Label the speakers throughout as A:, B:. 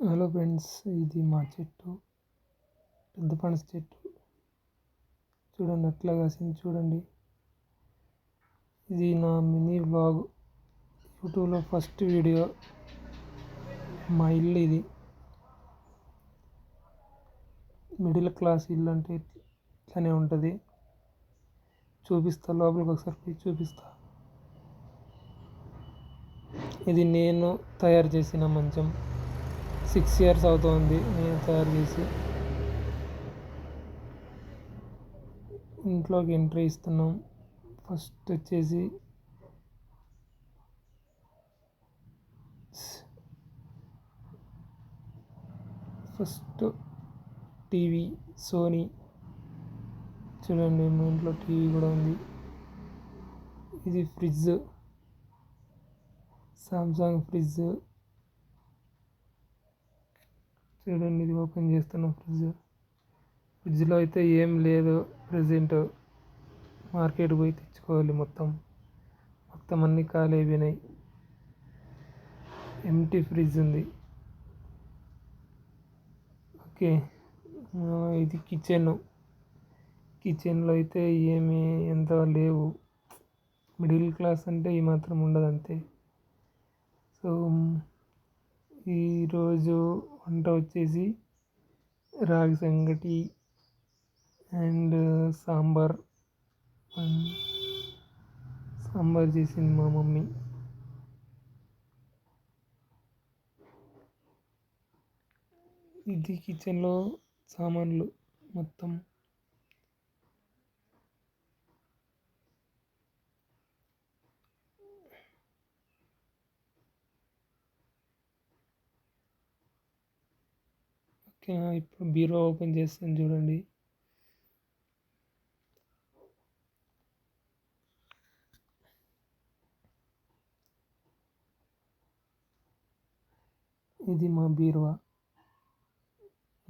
A: Hello friends, ఇది మా చెట్టు, పెద్ద పనస చెట్టు. చూడండి అట్లా కాసింది చూడండి. ఇది నా మినీ వ్లాగ్, యూట్యూబ్లో ఫస్ట్ వీడియో. మా ఇల్లు ఇది. మిడిల్ క్లాస్ ఇల్లు అంటే ఇట్లానే ఉంటుంది. చూపిస్తా, లోపలికి ఒకసారి పోయి చూపిస్తా. ఇది నేను తయారు చేసిన మంచం. 6 years అవుతుంది నేను తయారు చేసి. ఇంట్లోకి ఎంట్రీ ఇస్తున్నాం. ఫస్ట్ వచ్చేసి టీవీ సోనీ. చూడండి, మా ఇంట్లో టీవీ కూడా ఉంది. ఇది ఫ్రిడ్జ్, సామ్సంగ్ ఫ్రిడ్జ్. చూడండి, ఇది ఓపెన్ చేస్తున్న ఫ్రిడ్జ్లో అయితే ఏం లేదు ప్రజెంట్. మార్కెట్ పోయి తెచ్చుకోవాలి. మొత్తం అన్నీ ఖాళీ అయిపోయినాయి. ఎంటీ ఫ్రిడ్జ్ ఉంది. ఓకే, ఇది కిచెన్లో అయితే ఏమీ ఎంత లేవు. మిడిల్ క్లాస్ అంటే ఈ మాత్రం ఉండదు అంతే. సో ఈరోజు వంట వచ్చేసి రాగి సంగటి అండ్ సాంబార్ చేసింది మా మమ్మీ. ఇది కిచెన్లో సామాన్లు మొత్తం. ఓకే, ఇప్పుడు బీరో ఓపెన్ చేస్తాను చూడండి. ఇది మా బీరువా.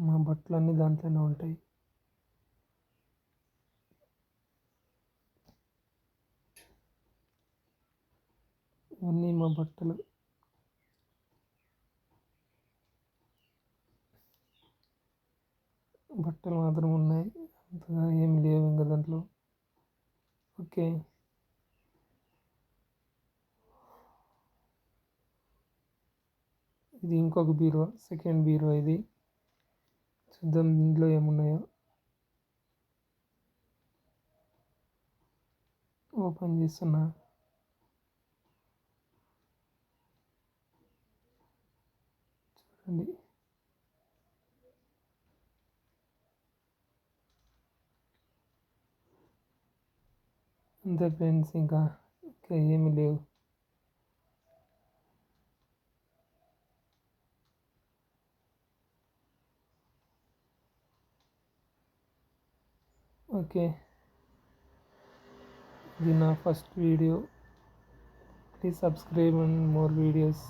A: మా బట్టలన్నీ దాంట్లోనే ఉంటాయి. ఇవన్నీ మా బట్టలు మాత్రం ఉన్నాయి, అంతగా ఏం లేవు ఇంకా దాంట్లో. ఓకే, ఇది ఇంకొక బీరువా, సెకండ్ బీరువా ఇది. చూద్దాం ఇందులో ఏమున్నాయో. ఓపెన్ చేస్తున్నా. చూడండి, అంతే ఫ్రెండ్స్, ఇంకా ఏమీ లేవు. ఓకే, ఇది నా first video. Please subscribe and more videos.